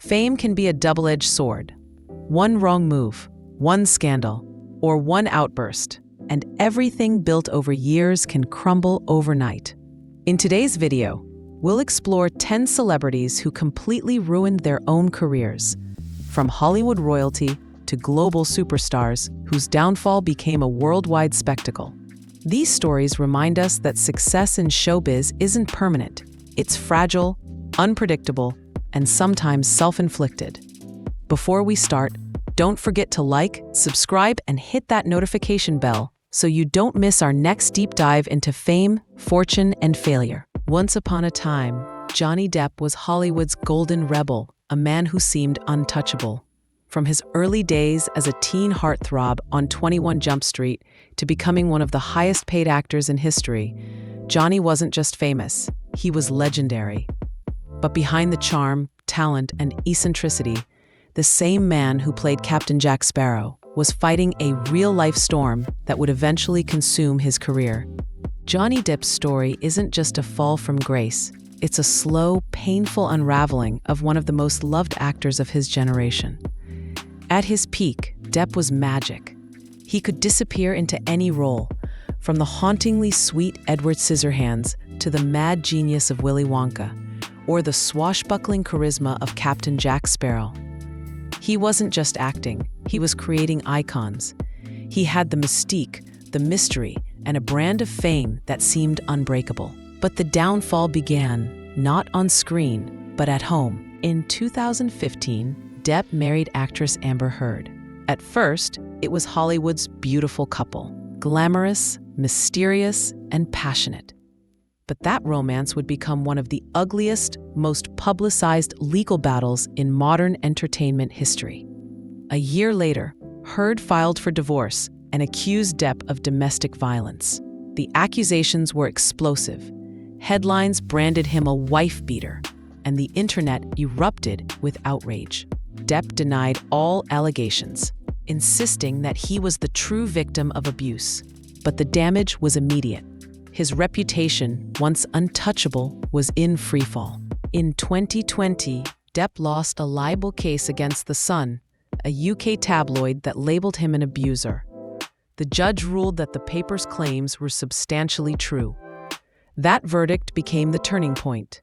Fame can be a double-edged sword. One wrong move, one scandal, or one outburst, and everything built over years can crumble overnight. In today's video, we'll explore 10 celebrities who completely ruined their own careers, from Hollywood royalty to global superstars whose downfall became a worldwide spectacle. These stories remind us that success in showbiz isn't permanent. It's fragile, unpredictable, and sometimes self-inflicted. Before we start, don't forget to like, subscribe, and hit that notification bell so you don't miss our next deep dive into fame, fortune, and failure. Once upon a time, Johnny Depp was Hollywood's golden rebel, a man who seemed untouchable. From his early days as a teen heartthrob on 21 Jump Street to becoming one of the highest-paid actors in history, Johnny wasn't just famous, he was legendary. But behind the charm, talent, and eccentricity, the same man who played Captain Jack Sparrow was fighting a real-life storm that would eventually consume his career. Johnny Depp's story isn't just a fall from grace, it's a slow, painful unraveling of one of the most loved actors of his generation. At his peak, Depp was magic. He could disappear into any role, from the hauntingly sweet Edward Scissorhands to the mad genius of Willy Wonka, or the swashbuckling charisma of Captain Jack Sparrow. He wasn't just acting, he was creating icons. He had the mystique, the mystery, and a brand of fame that seemed unbreakable. But the downfall began, not on screen, but at home. In 2015, Depp married actress Amber Heard. At first, it was Hollywood's beautiful couple, glamorous, mysterious, and passionate. But that romance would become one of the ugliest, most publicized legal battles in modern entertainment history. A year later, Heard filed for divorce and accused Depp of domestic violence. The accusations were explosive. Headlines branded him a wife-beater, and the internet erupted with outrage. Depp denied all allegations, insisting that he was the true victim of abuse. But the damage was immediate. His reputation, once untouchable, was in freefall. In 2020, Depp lost a libel case against The Sun, a UK tabloid that labeled him an abuser. The judge ruled that the paper's claims were substantially true. That verdict became the turning point.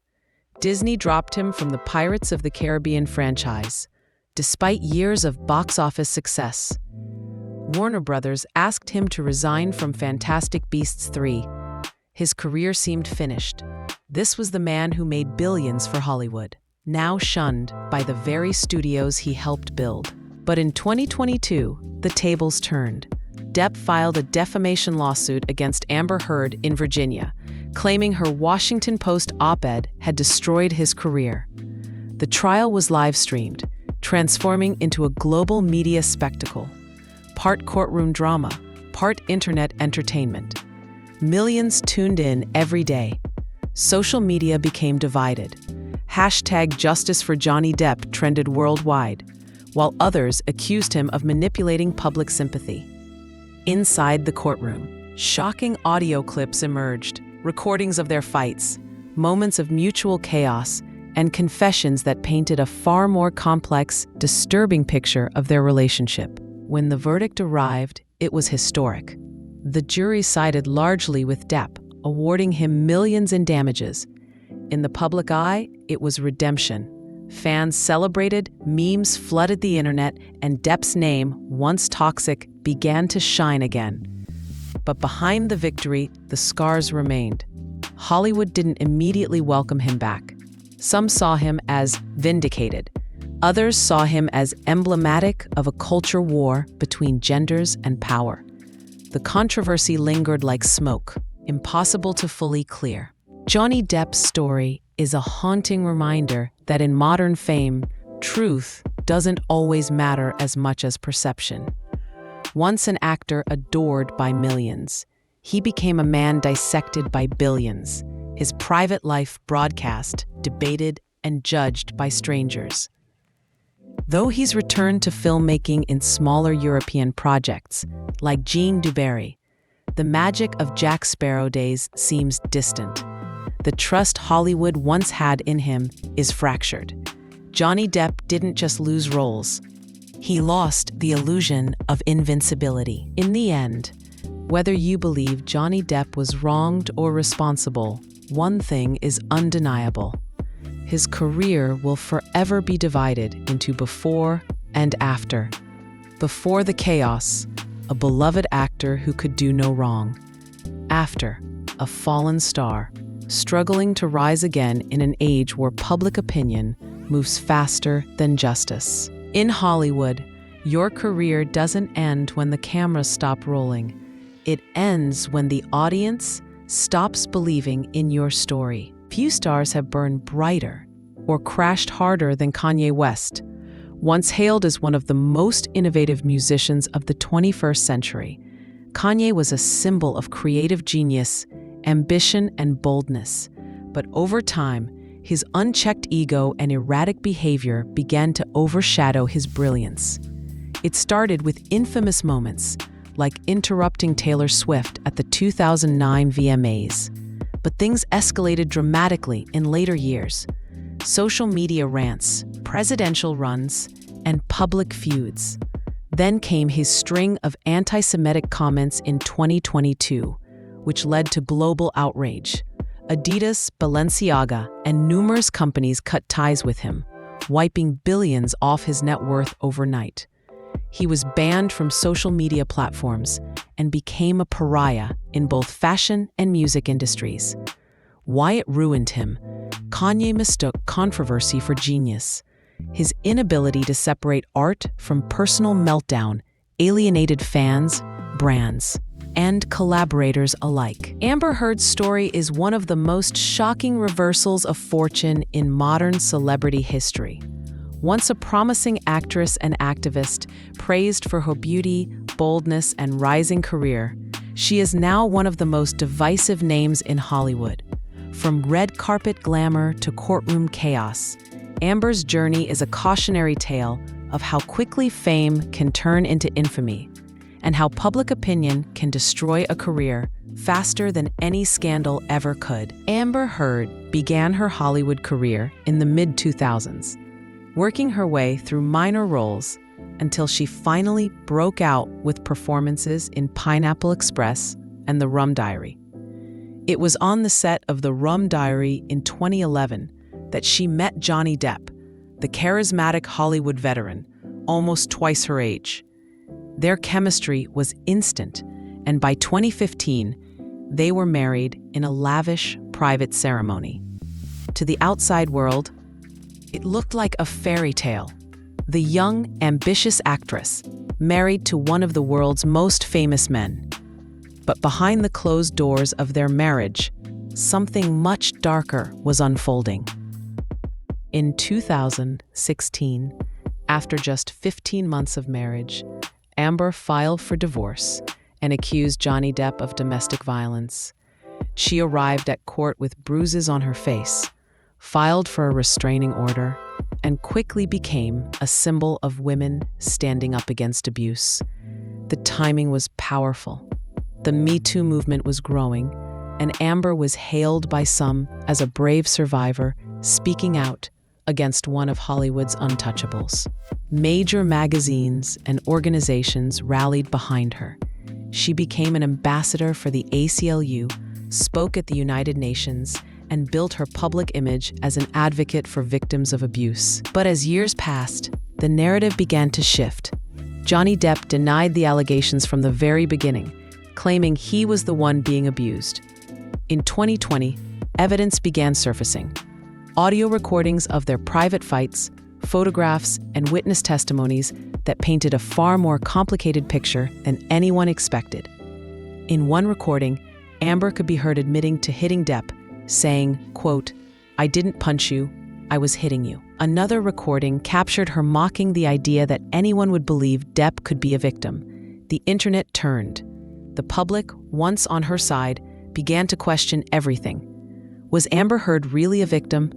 Disney dropped him from the Pirates of the Caribbean franchise, despite years of box office success. Warner Brothers asked him to resign from Fantastic Beasts 3. His career seemed finished. This was the man who made billions for Hollywood, now shunned by the very studios he helped build. But in 2022, the tables turned. Depp filed a defamation lawsuit against Amber Heard in Virginia, claiming her Washington Post op-ed had destroyed his career. The trial was live-streamed, transforming into a global media spectacle. Part courtroom drama, part internet entertainment. Millions tuned in every day. Social media became divided. #Justice for Johnny Depp trended worldwide, while others accused him of manipulating public sympathy. Inside the courtroom, shocking audio clips emerged, recordings of their fights, moments of mutual chaos, and confessions that painted a far more complex, disturbing picture of their relationship. When the verdict arrived, it was historic. The jury sided largely with Depp, awarding him millions in damages. In the public eye, it was redemption. Fans celebrated, memes flooded the internet, and Depp's name, once toxic, began to shine again. But behind the victory, the scars remained. Hollywood didn't immediately welcome him back. Some saw him as vindicated. Others saw him as emblematic of a culture war between genders and power. The controversy lingered like smoke, impossible to fully clear. Johnny Depp's story is a haunting reminder that in modern fame, truth doesn't always matter as much as perception. Once an actor adored by millions, he became a man dissected by billions, his private life broadcast, debated, and judged by strangers. Though he's returned to filmmaking in smaller European projects, like Jean du Barry, the magic of Jack Sparrow days seems distant. The trust Hollywood once had in him is fractured. Johnny Depp didn't just lose roles. He lost the illusion of invincibility. In the end, whether you believe Johnny Depp was wronged or responsible, one thing is undeniable. His career will forever be divided into before and after. Before the chaos, a beloved actor who could do no wrong. After, a fallen star, struggling to rise again in an age where public opinion moves faster than justice. In Hollywood, your career doesn't end when the cameras stop rolling. It ends when the audience stops believing in your story. Few stars have burned brighter or crashed harder than Kanye West, once hailed as one of the most innovative musicians of the 21st century. Kanye was a symbol of creative genius, ambition, and boldness. But over time, his unchecked ego and erratic behavior began to overshadow his brilliance. It started with infamous moments, like interrupting Taylor Swift at the 2009 VMAs. But things escalated dramatically in later years. Social media rants, presidential runs, and public feuds. Then came his string of anti-Semitic comments in 2022, which led to global outrage. Adidas, Balenciaga, and numerous companies cut ties with him, wiping billions off his net worth overnight. He was banned from social media platforms and became a pariah in both fashion and music industries. Why it ruined him? Kanye mistook controversy for genius. His inability to separate art from personal meltdown alienated fans, brands, and collaborators alike. Amber Heard's story is one of the most shocking reversals of fortune in modern celebrity history. Once a promising actress and activist, praised for her beauty, boldness, and rising career, she is now one of the most divisive names in Hollywood. From red carpet glamour to courtroom chaos, Amber's journey is a cautionary tale of how quickly fame can turn into infamy, and how public opinion can destroy a career faster than any scandal ever could. Amber Heard began her Hollywood career in the mid-2000s, working her way through minor roles until she finally broke out with performances in Pineapple Express and The Rum Diary. It was on the set of The Rum Diary in 2011 that she met Johnny Depp, the charismatic Hollywood veteran, almost twice her age. Their chemistry was instant, and by 2015, they were married in a lavish, private ceremony. To the outside world, it looked like a fairy tale. The young, ambitious actress, married to one of the world's most famous men. But behind the closed doors of their marriage, something much darker was unfolding. In 2016, after just 15 months of marriage, Amber filed for divorce and accused Johnny Depp of domestic violence. She arrived at court with bruises on her face, filed for a restraining order, and quickly became a symbol of women standing up against abuse. The timing was powerful. The Me Too movement was growing, and Amber was hailed by some as a brave survivor speaking out against one of Hollywood's untouchables. Major magazines and organizations rallied behind her. She became an ambassador for the ACLU, spoke at the United Nations, and built her public image as an advocate for victims of abuse. But as years passed, the narrative began to shift. Johnny Depp denied the allegations from the very beginning, claiming he was the one being abused. In 2020, evidence began surfacing. Audio recordings of their private fights, photographs, and witness testimonies that painted a far more complicated picture than anyone expected. In one recording, Amber could be heard admitting to hitting Depp, saying, quote, "I didn't punch you, I was hitting you." Another recording captured her mocking the idea that anyone would believe Depp could be a victim. The internet turned. The public, once on her side, began to question everything. Was Amber Heard really a victim,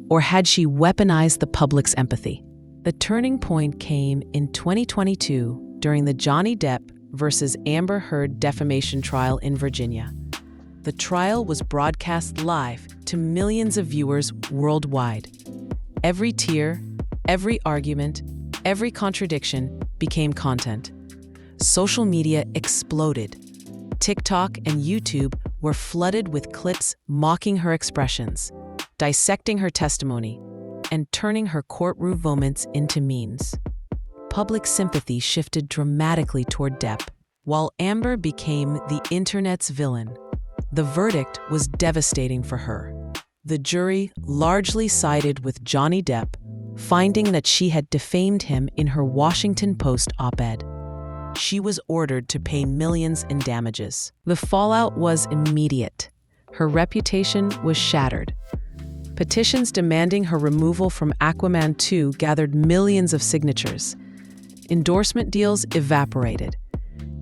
or had she weaponized the public's empathy? The turning point came in 2022 during the Johnny Depp versus Amber Heard defamation trial in Virginia. The trial was broadcast live to millions of viewers worldwide. Every tear, Every argument, every contradiction became content. Social media exploded. TikTok and YouTube were flooded with clips mocking her expressions, dissecting her testimony, and turning her courtroom moments into memes. Public sympathy shifted dramatically toward Depp, while Amber became the internet's villain. The verdict was devastating for her. The jury largely sided with Johnny Depp, finding that she had defamed him in her Washington Post op-ed. She was ordered to pay millions in damages. The fallout was immediate. Her reputation was shattered. Petitions demanding her removal from Aquaman 2 gathered millions of signatures. Endorsement deals evaporated.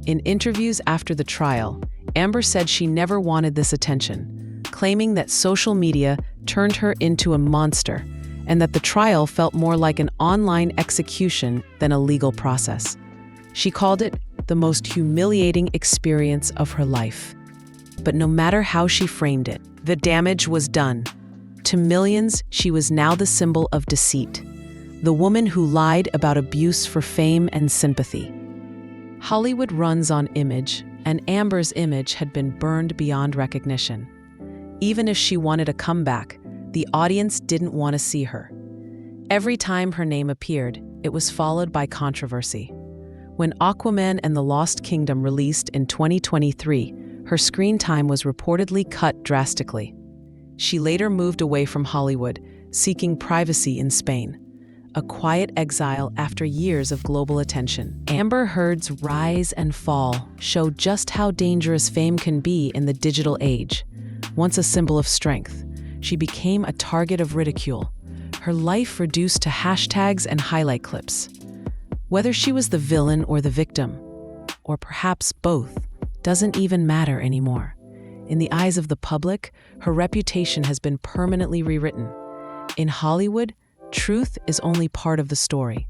In interviews after the trial, Amber said she never wanted this attention, claiming that social media turned her into a monster and that the trial felt more like an online execution than a legal process. She called it the most humiliating experience of her life. But no matter how she framed it, the damage was done. To millions, she was now the symbol of deceit, the woman who lied about abuse for fame and sympathy. Hollywood runs on image, and Amber's image had been burned beyond recognition. Even if she wanted a comeback, the audience didn't want to see her. Every time her name appeared, it was followed by controversy. When Aquaman and the Lost Kingdom released in 2023, her screen time was reportedly cut drastically. She later moved away from Hollywood, seeking privacy in Spain, a quiet exile after years of global attention. Amber Heard's rise and fall show just how dangerous fame can be in the digital age. Once a symbol of strength, she became a target of ridicule, her life reduced to hashtags and highlight clips. Whether she was the villain or the victim, or perhaps both, doesn't even matter anymore. In the eyes of the public, her reputation has been permanently rewritten. In Hollywood, truth is only part of the story.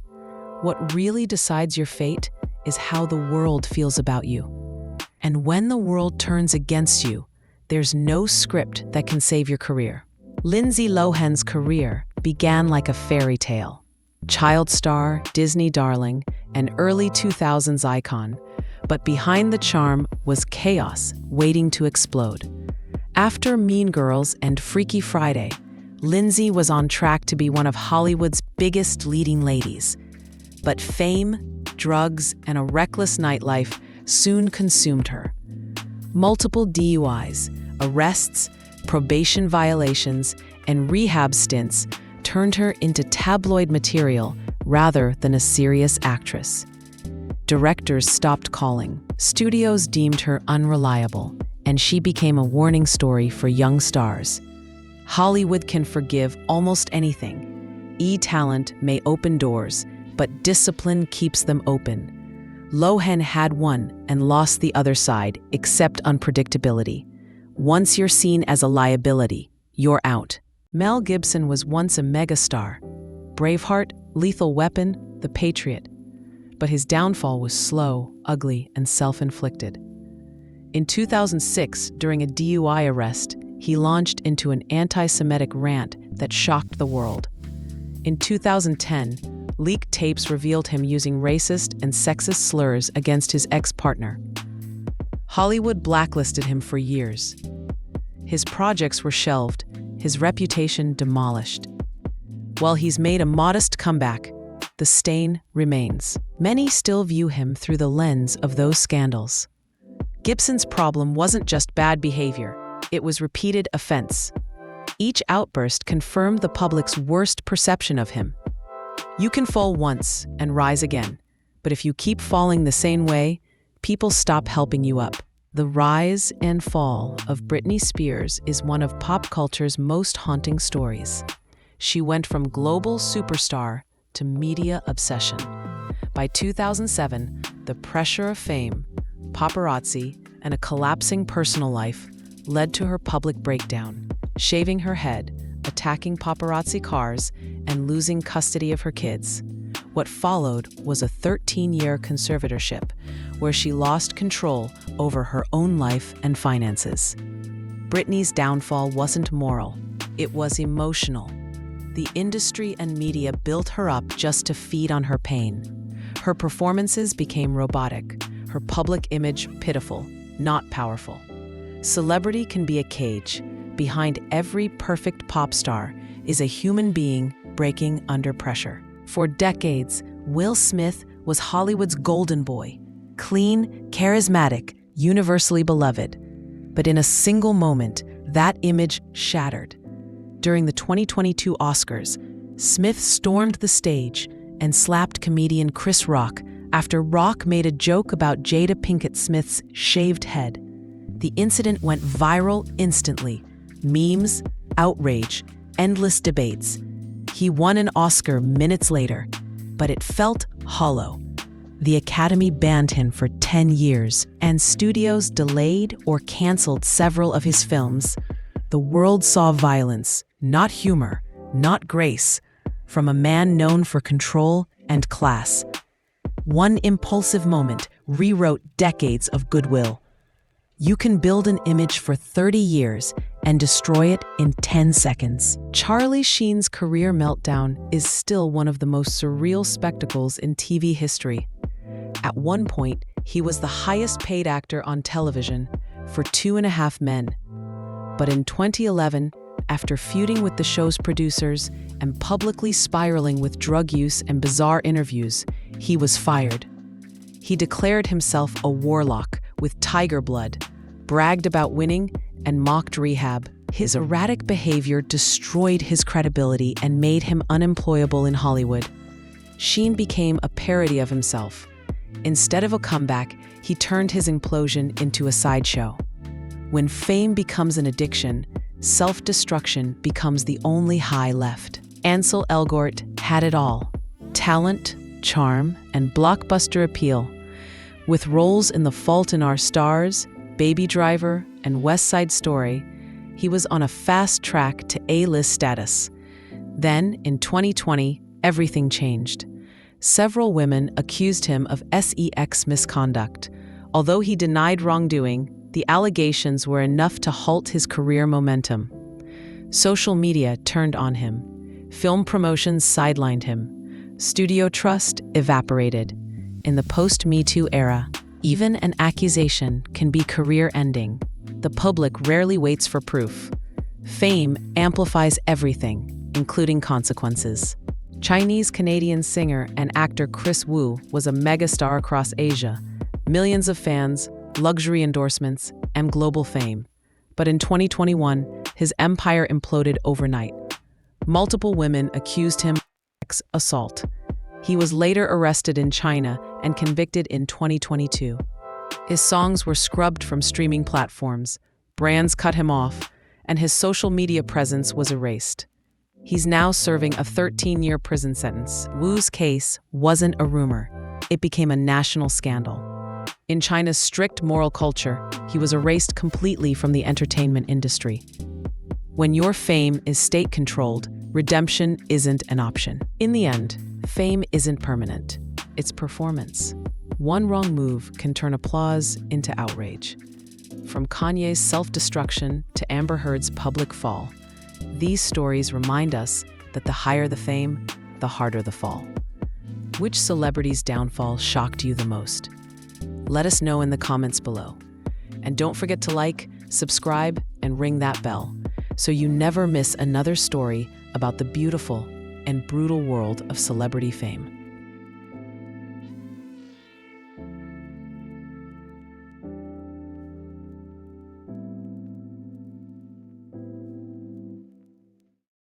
What really decides your fate is how the world feels about you. And when the world turns against you, there's no script that can save your career. Lindsay Lohan's career began like a fairy tale. Child star, Disney darling, an early 2000s icon, but behind the charm was chaos waiting to explode. After Mean Girls and Freaky Friday, Lindsay was on track to be one of Hollywood's biggest leading ladies. But fame, drugs, and a reckless nightlife soon consumed her. Multiple DUIs, arrests, probation violations, and rehab stints turned her into tabloid material rather than a serious actress. Directors stopped calling, studios deemed her unreliable, and she became a warning story for young stars. Hollywood can forgive almost anything. E-talent may open doors, but discipline keeps them open. Lohan had one and lost the other side, except unpredictability. Once you're seen as a liability, you're out. Mel Gibson was once a megastar. Braveheart, Lethal Weapon, The Patriot. But his downfall was slow, ugly, and self-inflicted. In 2006, during a DUI arrest, he launched into an anti-Semitic rant that shocked the world. In 2010, leaked tapes revealed him using racist and sexist slurs against his ex-partner. Hollywood blacklisted him for years. His projects were shelved, his reputation demolished. While he's made a modest comeback, the stain remains. Many still view him through the lens of those scandals. Gibson's problem wasn't just bad behavior, it was repeated offense. Each outburst confirmed the public's worst perception of him. You can fall once and rise again, but if you keep falling the same way, people stop helping you up. The rise and fall of Britney Spears is one of pop culture's most haunting stories. She went from global superstar to media obsession. By 2007, the pressure of fame, paparazzi, and a collapsing personal life led to her public breakdown, shaving her head, attacking paparazzi cars, and losing custody of her kids. What followed was a 13-year conservatorship, where she lost control over her own life and finances. Britney's downfall wasn't moral, it was emotional. The industry and media built her up just to feed on her pain. Her performances became robotic, her public image pitiful, not powerful. Celebrity can be a cage. Behind every perfect pop star is a human being breaking under pressure. For decades, Will Smith was Hollywood's golden boy, clean, charismatic, universally beloved. But in a single moment, that image shattered. During the 2022 Oscars, Smith stormed the stage and slapped comedian Chris Rock after Rock made a joke about Jada Pinkett Smith's shaved head. The incident went viral instantly. Memes, outrage, endless debates. He won an Oscar minutes later, but it felt hollow. The Academy banned him for 10 years, and studios delayed or canceled several of his films. The world saw violence, not humor, not grace, from a man known for control and class. One impulsive moment rewrote decades of goodwill. You can build an image for 30 years and destroy it in 10 seconds. Charlie Sheen's career meltdown is still one of the most surreal spectacles in TV history. At one point, he was the highest paid actor on television for 2.5 Men. But in 2011, after feuding with the show's producers and publicly spiraling with drug use and bizarre interviews, he was fired. He declared himself a warlock with tiger blood, bragged about winning, and mocked rehab. His erratic behavior destroyed his credibility and made him unemployable in Hollywood. Sheen became a parody of himself. Instead of a comeback, he turned his implosion into a sideshow. When fame becomes an addiction, self-destruction becomes the only high left. Ansel Elgort had it all: talent, charm, and blockbuster appeal. With roles in The Fault in Our Stars, Baby Driver, and West Side Story, he was on a fast track to A-list status. Then, in 2020, everything changed. Several women accused him of sex misconduct. Although he denied wrongdoing, the allegations were enough to halt his career momentum. Social media turned on him. Film promotions sidelined him. Studio trust evaporated. In the post-Me Too era, even an accusation can be career-ending. The public rarely waits for proof. Fame amplifies everything, including consequences. Chinese-Canadian singer and actor Chris Wu was a megastar across Asia. Millions of fans, luxury endorsements, and global fame. But in 2021, his empire imploded overnight. Multiple women accused him of sex assault. He was later arrested in China and convicted in 2022. His songs were scrubbed from streaming platforms, brands cut him off, and his social media presence was erased. He's now serving a 13-year prison sentence. Wu's case wasn't a rumor. It became a national scandal. In China's strict moral culture, he was erased completely from the entertainment industry. When your fame is state-controlled, redemption isn't an option. In the end, fame isn't permanent. It's performance. One wrong move can turn applause into outrage. From Kanye's self-destruction to Amber Heard's public fall, these stories remind us that the higher the fame, the harder the fall. Which celebrity's downfall shocked you the most? Let us know in the comments below. And don't forget to like, subscribe, and ring that bell so you never miss another story about the beautiful and brutal world of celebrity fame.